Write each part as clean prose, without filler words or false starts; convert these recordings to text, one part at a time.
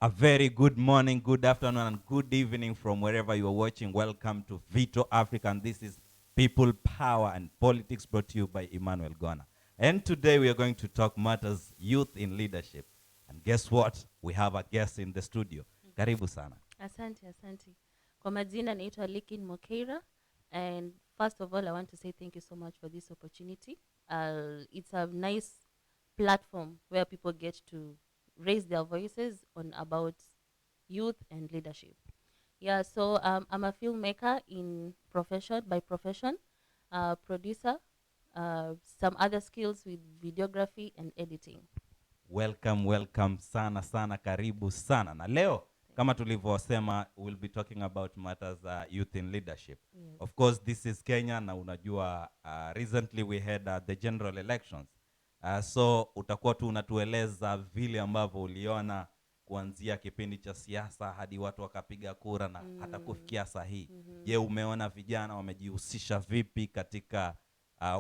A very good morning, good afternoon, and good evening from wherever you are watching. Welcome to Vito Africa, and this is People, Power, and Politics, brought to you by Emmanuel, Gona. And today we are going to talk matters youth in leadership. And guess what? We have a guest in the studio. Karibu sana. Asante. Kwa majina naitwa Leakin Mokeira, and first of all I want to say thank you so much for this opportunity. It's a nice platform where people get to raise their voices on about youth and leadership. Yeah, so I'm a filmmaker by profession, producer, some other skills with videography and editing. Welcome sana karibu sana. Na leo kama tulivyosema, we'll be talking about matters youth in leadership. Yes. Of course, this is Kenya, na unajua recently we had the general elections. So utakuwa tu unatueleza vile ambavyo uliona kuanzia kipindi cha siasa hadi watu wakapiga kura na hata kufikia saa hii. Je, umeona vijana wamejihusisha vipi katika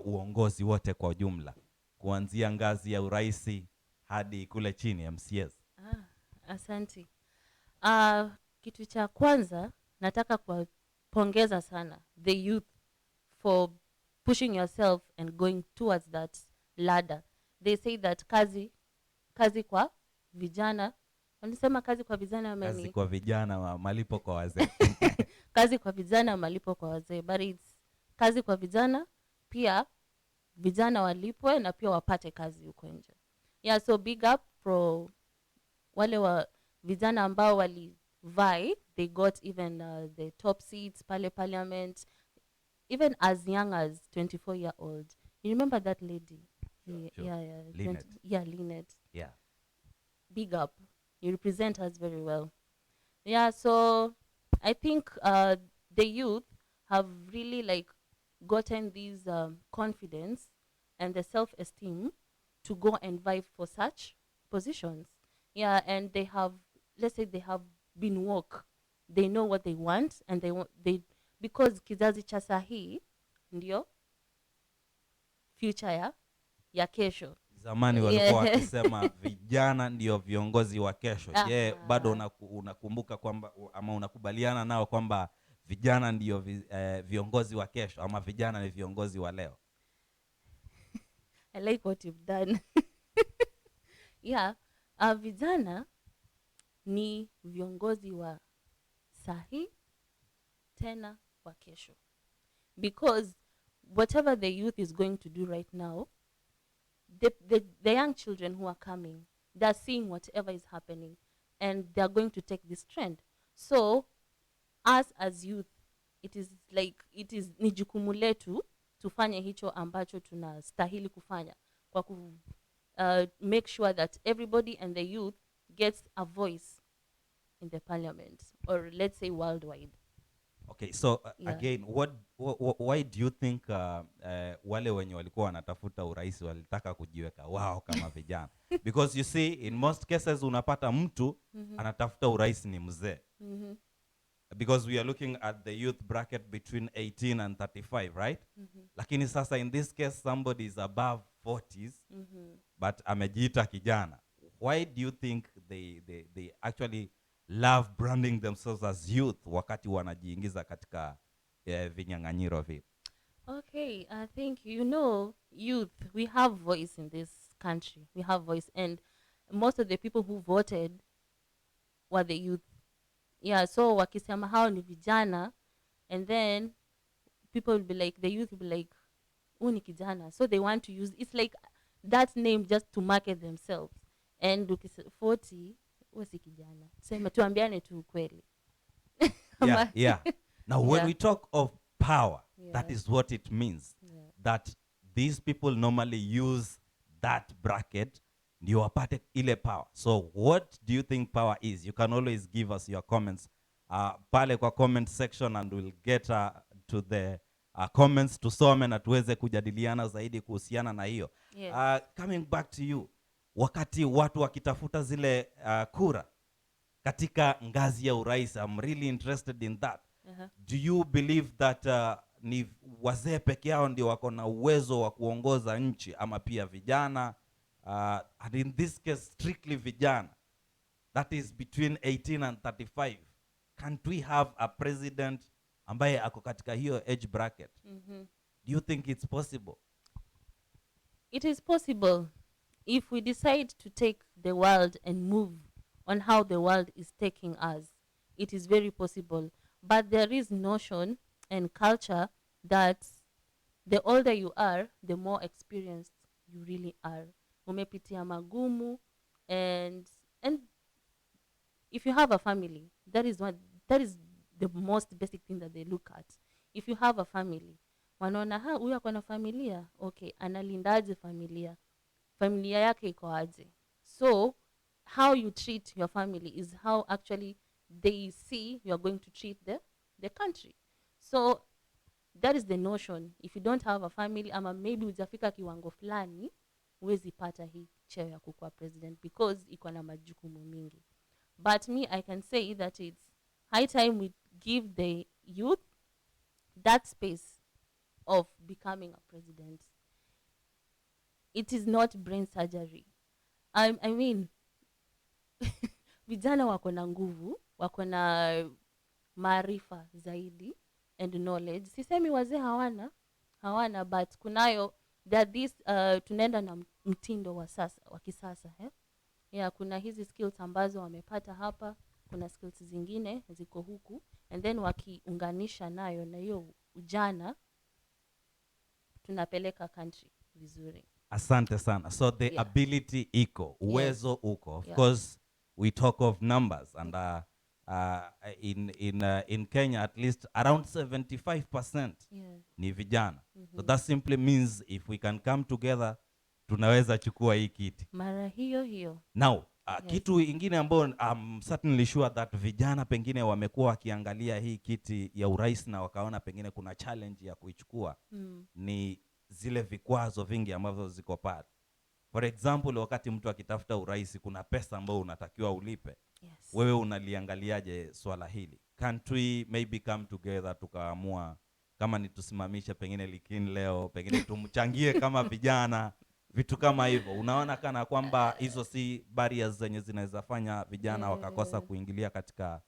uongozi wote kwa jumla, kuanzia ngazi ya uraisi hadi kule chini MCS? Asante. Kitu cha kwanza nataka kuwapongeza sana the youth for pushing yourself and going towards that ladder. They say that kazi kwa vijana, wanasema kazi kwa vijana kazi kwa vijana malipo kwa wazee. Kazi kwa vijana malipo kwa wazee, but it's kazi kwa vijana pia vijana walipwe na pia wapate kazi huko nje. Yeah, so big up for wale wa vijana ambao walivai, they got even the top seats pale parliament, even as young as 24-year-old. You remember that lady? Sure. Yeah. Lynette. Yeah. Big up. You represent us very well. Yeah, so I think the youth have really gotten these confidence and the self-esteem to go and vie for such positions. Yeah, and they have, let's say they have been woke. They know what they want, and because kizazi cha sahi ndio future ya kesho. Zamani walikuwa wakisema vijana ndio viongozi wa kesho. Je, bado unakumbuka kwamba ama unakubaliana nao kwamba vijana ndio viongozi wa kesho ama vijana ni viongozi wa leo? I like what you've done. Yeah, vijana ni viongozi wa sahi tena wa kesho, because whatever the youth is going to do right now, the young children who are coming, they're seeing whatever is happening and they're going to take this trend. So us as youth, it is ni jukumu letu tufanye hicho ambacho tunastahili kufanya kwa make sure that everybody and the youth gets a voice in the parliament, or let's say worldwide. Okay, so again, why do you think wale wenye walikuwa wanatafuta urais walitaka kujiweka wao kama vijana? Because you see, in most cases unapata mtu anatafuta urais ni mzee. Because we are looking at the youth bracket between 18 and 35, right? Lakini sasa in this case somebody is above 40s, but amejiita kijana. Why do you think they actually love branding themselves as youth wakati wanajiingiza katika vinyang'anyiro vile? Okay, I think youth, we have voice in this country. We have voice, and most of the people who voted were the youth. Yeah, so wakisema hao ni vijana, and then people will be like, the youth will be like, ni kijana. So they want to use, it's like that name just to market themselves. And 40 wasi kijana. Sema tuambiane tu kweli. Yeah. Now when we talk of power, that is what it means. That these people normally use that bracket ndio wapate ile power. So what do you think power is? You can always give us your comments pale kwa comment section, and we'll get to the comments tusome na tuweze kujadiliana zaidi kuhusiana na hiyo. Coming back to you, wakati watu wakitafuta zile kura katika ngazi ya urais, I'm really interested in that. Do you believe that ni wazee peke yao ndio wako na uwezo wa kuongoza nchi, ama pia vijana? And in this case strictly vijana, that is between 18 and 35, can't we have a president ambaye ako katika hiyo age bracket? Do you think it's possible? It is possible if we decide to take the world and move on how the world is taking us. It is very possible, but there is notion and culture that the older you are, the more experienced you really are. Umepitia magumu, and if you have a family, that is the most basic thing that they look at. If you have a family, wanaona huyu ako na familia, okay, analindaje familia yake iko aje? So how you treat your family is how actually they see you are going to treat the country. So that is the notion. If you don't have a family, ama maybe hujafika kiwango fulani, huwezi pata hii cheo ya kukuwa president because iko na majukumu mingi. But me, I can say that it's high time we give the youth that space of becoming a president. It is not brain surgery. I mean, vijana wako na nguvu, wako na maarifa zaidi and knowledge. Sisemi wazee hawana, but kunayo that this tunaenda na mtindo wa sasa, wa kisasa, Yeah, kuna hizi skills ambazo wamepata hapa, kuna skills zingine ziko huku, and then wakiunganisha nayo na hiyo ujana, tunapeleka country vizuri. Asante sana. So the ability iko, uwezo uko. Of course, we talk of numbers, and in Kenya at least around 75% ni vijana. So that simply means if we can come together, tunaweza chukua hii kiti. Mara hiyo. Now, kitu ingine ambao I'm certainly sure that vijana pengine wamekuwa wakiangalia hii kiti ya urais na wakaona pengine kuna challenge ya kuichukua, ni zile vikwazo vingi ambavyo ziko pale. For example, wakati mtu akitafuta urais kuna pesa ambayo unatakiwa ulipe. Wewe unaliangaliaje swala hili? Can't we maybe come together tukaamua kama ni tusimamishe pengine Leakin leo, pengine tumchangie kama vijana, vitu kama hivyo? Unaona kana kwamba hizo si barriers zenye zinaweza fanya vijana wakakosa kuingilia katika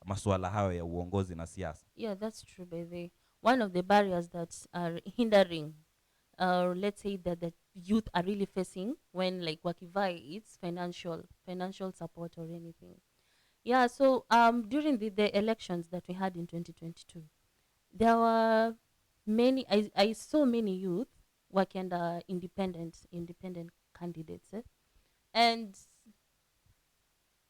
masuala hayo ya uongozi na siasa? Yeah, that's true, baby. One of the barriers that are hindering, let's say that the youth are really facing when like wakivai, it's financial support or anything. Yeah, so during the elections that we had in 2022, there were many, I saw many youth working under independent candidates, and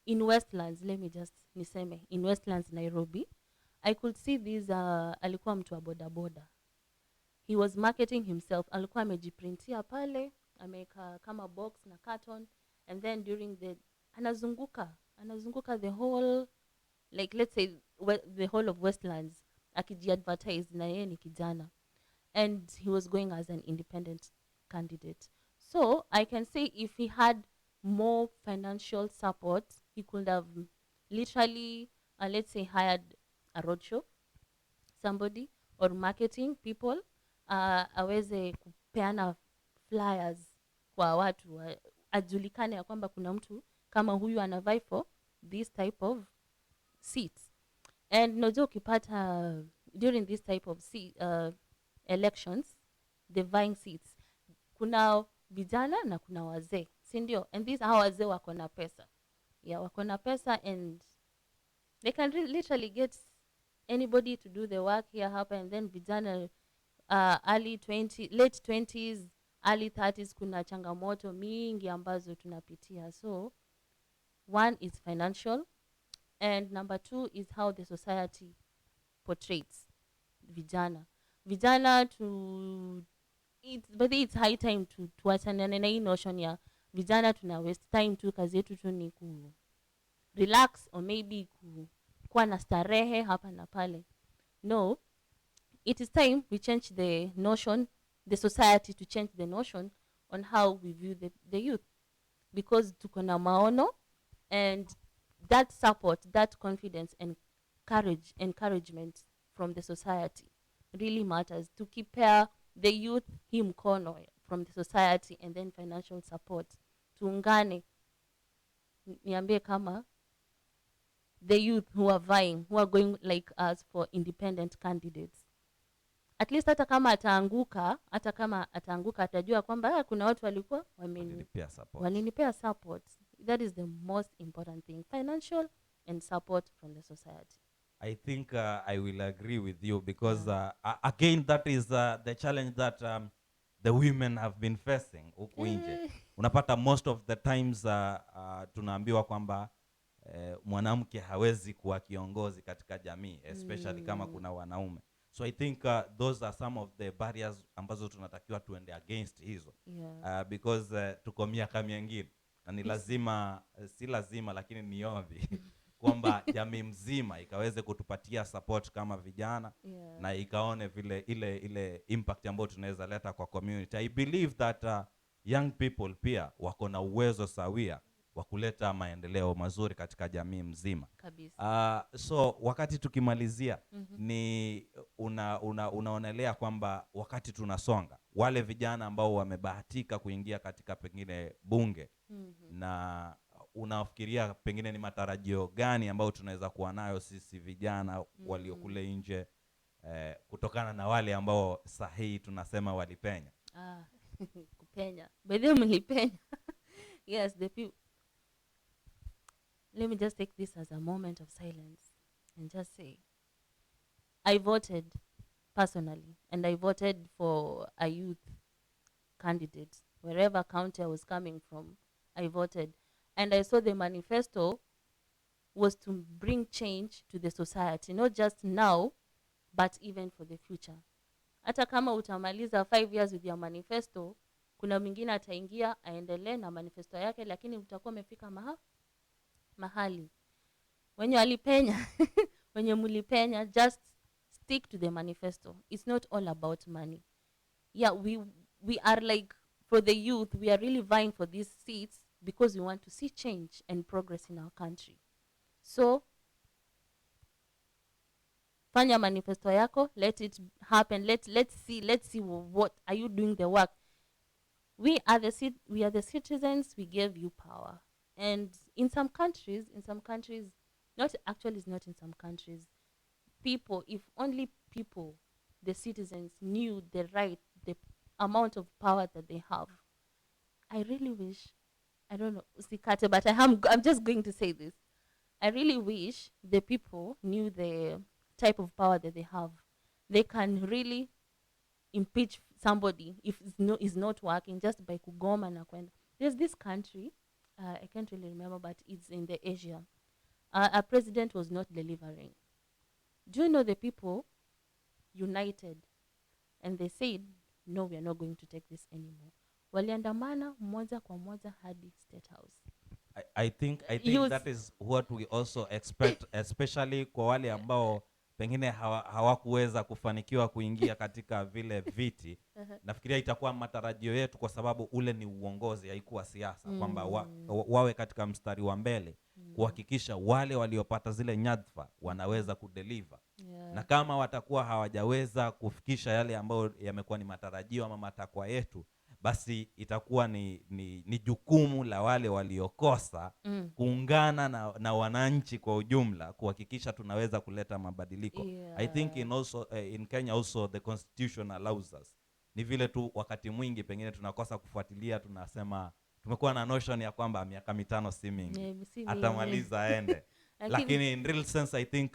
in Westlands, let me just niseme, in Westlands Nairobi, I could see this alikuwa mtu wa bodaboda. He was marketing himself. Alikuwa amejiprintia pale, ameka kama box na carton, and then during the anazunguka the whole, like let's say the whole of Westlands, akijiadvertise na yeye ni kijana, and he was going as an independent candidate. So I can say if he had more financial support, he could have literally let's say hired a roadshow, somebody, or marketing people, aweze kupeana flyers kwa watu, ajulikane ya kwamba kuna mtu kama huyu anavai for this type of seats. And nojo ukipata during this type of elections, the vying seats, kuna vijana na kuna wazee, si ndio? And these hawa wazee wako na pesa. Yeah, wako na pesa, and they can literally get anybody to do the work here hapa, and then vijana late 20s, early 30s, kuna changamoto mingi ambazo tunapitia. So one is financial, and number two is how the society portrays vijana but it's high time to tuachane na hii notion ya vijana tuna waste time tu, kazi yetu tu ni ku relax or maybe kuwa na starehe hapa na pale. No, it is time we change the notion, the society to change the notion on how we view the youth, because tuko na maono, and that support, that confidence and encouragement from the society really matters to keep the youth hii mkono from the society, and then financial support. Tuungane, niambie kama the youth who are vying, who are going like us for independent candidates. At least hata kama ataanguka atajua kwamba kuna watu walikuwa walinipea support. That is the most important thing, financial and support from the society. I think I will agree with you because again that is the challenge that the women have been facing huku nje. Unapata most of the times tunaambiwa kwamba mwanamke hawezi kuwa kiongozi katika jamii, especially kama kuna wanaume. So I think those are some of the barriers ambazo tunatakiwa tuende against hizo. Because tuko miaka mingine na ni lazima si lazima lakini ni ombi kwamba jamii mzima ikaweze kutupatia support kama vijana, na ikaone vile ile impact ambayo tunaweza leta kwa community. I believe that young people pia wako na uwezo sawia wa kuleta maendeleo mazuri katika jamii mzima. So wakati tukimalizia, ni unaonelea kwamba wakati tunasonga, wale vijana ambao wamebahatika kuingia katika pengine bunge, na unafikiria pengine ni matarajio gani ambao tunaweza kuwa nayo sisi vijana walio kule nje kutokana na wale ambao sahihi tunasema walipenya? Kupenya. By the way, mlipenya. Yes, the people. Let me just take this as a moment of silence and just say, I voted personally, and I voted for a youth candidate. Wherever county I was coming from, I voted. And I saw the manifesto was to bring change to the society, not just now, but even for the future. Hata kama utamaliza 5 years with your manifesto, kuna mwingine ataingia aendelee na manifesto yake, lakini utakuwa umefika mahali. Wenye walipenya, wenye mulipenya, just stick to the manifesto. It's not all about money. Yeah, we are like, for the youth, we are really vying for these seats because we want to see change and progress in our country. So, fanya manifesto yako, let it happen. Let's see what are you doing the work. We are the citizens. We gave you power. And in some countries, not actually, it's not in some countries, people, if only people, the citizens, knew the amount of power that they have. I really wish, I don't know, usikate, but I'm just going to say this. I really wish the people knew the type of power that they have. They can really impeach somebody if it's not working just by kugoma na kwenda. There's this country, I can't really remember, but it's in the Asia. A president was not delivering. Do you know the people united and they said, no, we are not going to take this anymore. Waliandamana moja kwa moja hadi State House. I think that is what we also expect, especially kwa wale ambao pengine hawakuweza kufanikiwa kuingia katika vile viti. Nafikiria itakuwa matarajio yetu, kwa sababu ule ni uongozi, haikuwa siasa, kwamba wawe katika mstari wa mbele kuhakikisha wale waliopata zile nyadhifa wanaweza kudeliver. Na kama watakuwa hawajaweza kufikisha yale ambayo yamekuwa ni matarajio ama matakwa yetu, basi itakuwa ni jukumu la wale waliokosa kuungana na wananchi kwa ujumla kuhakikisha tunaweza kuleta mabadiliko. I think in Kenya also the constitution allows us. Ni vile tu wakati mwingi pengine tunakosa kufuatilia, tunasema tumekuwa na notion ya kwamba miaka 5 si mingi, atamaliza aende. Lakini in real sense I think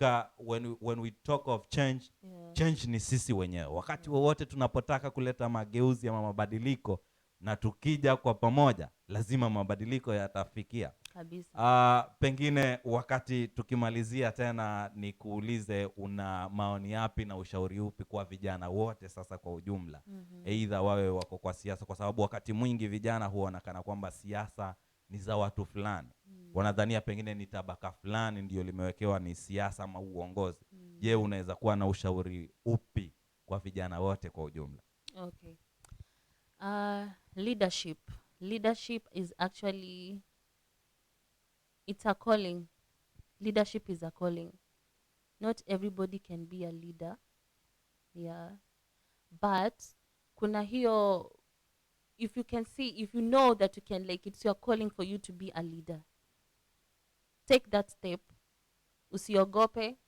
when we talk of change, change ni sisi wenyewe. Wakati wowote tunapotaka kuleta mageuzi ama mabadiliko, na tukija kwa pamoja, lazima mabadiliko yatafikia kabisa. Pengine wakati tukimalizia tena, ni kuulize una maoni yapi na ushauri upi kwa vijana wote sasa kwa ujumla, either wawe wako kwa siasa, kwa sababu wakati mwingi vijana huonekana kwamba siasa ni za watu fulani. Wanadhania pengine ni tabaka fulani ndio limewekewa ni siasa ama uongozi. Je, unaweza kuwa na ushauri upi kwa vijana wote kwa ujumla? Okay. Leadership is actually, it's a calling. Leadership is a calling. Not everybody can be a leader. Yeah. But kuna hiyo, if you know that you can, like, it's your calling for you to be a leader, take that step usiogope,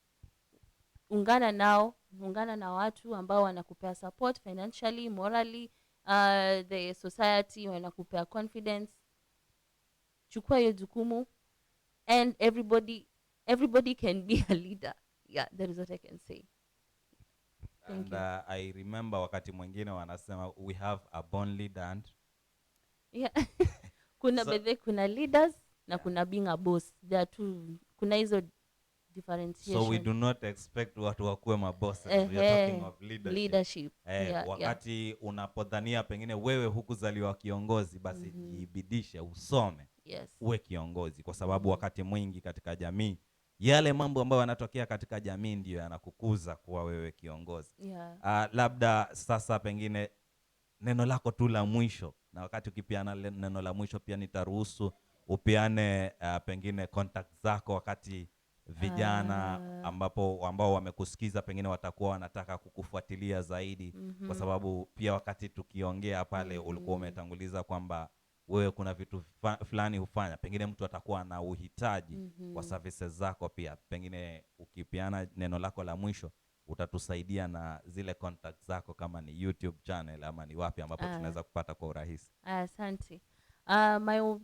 ungana nao, ungana na watu ambao wanakupea support financially, morally, the society wanakupea confidence. Chukua hiyo jukumu, and everybody can be a leader. Yeah, that is what I can say. And I remember wakati mwingine wanasema we have a born leader and yeah. Kuna leaders na kuna being a boss. There are two, kuna hizo differentiation. So we do not expect watu wakuwe mabosses. We are talking of leadership. Wakati unapodhania pengine wewe hukuzaliwa kiongozi, basi jibidishe usome, uwe kiongozi, kwa sababu wakati mwingi katika jamii yale mambo ambayo yanatokea katika jamii ndio yanakukuza kuwa wewe kiongozi. Labda sasa pengine neno lako tu la mwisho, na wakati ukipiana neno la mwisho pia nitaruhusu upiane pengine contact zako, wakati vijana ambao wamekusikiza pengine watakuwa wanataka kukufuatilia zaidi. Kwa sababu pia wakati tukiongea pale ulikuwa umetanguliza kwamba wewe kuna vitu fulani hufanya, pengine mtu atakuwa na uhitaji wa services zako pia. Pengine ukipiana neno lako la mwisho utatusaidia na zile contacts zako, kama ni YouTube channel ama ni wapi ambapo tunaweza kupata kwa urahisi. Asante.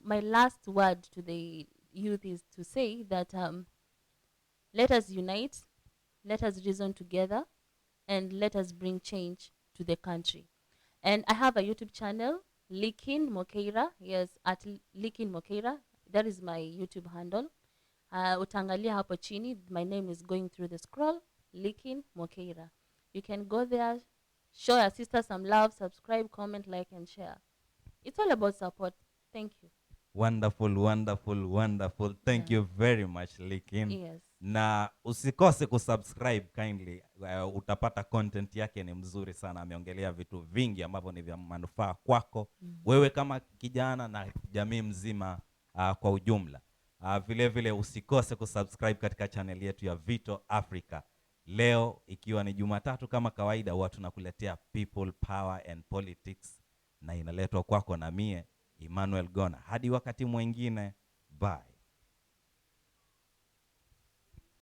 My last word to the youth is to say that let us unite, let us reason together, and let us bring change to the country. And I have a YouTube channel, Leakin Mokeira. Yes, at Leakin Mokeira. That is my YouTube handle. Utangalia hapo chini, my name is going through the scroll, Leakin Mokeira. You can go there, show your sister some love, subscribe, comment, like, and share. It's all about support. Thank you. Wonderful, wonderful, wonderful. Thank you very much, Leakin. Yes. Na usikose kusubscribe kindly. Utapata content yake ni mzuri sana. Ameongelea vitu vingi ambavyo ni vya manufaa kwako wewe kama kijana na jamii mzima kwa ujumla. Vile vile usikose kusubscribe katika channel yetu ya Vito Africa. Leo ikiwa ni Jumatatu, kama kawaida huwa tunakuletea People, Power and Politics, na inaletwa kwako na mie Emmanuel Gona. Hadi wakati mwingine, bye.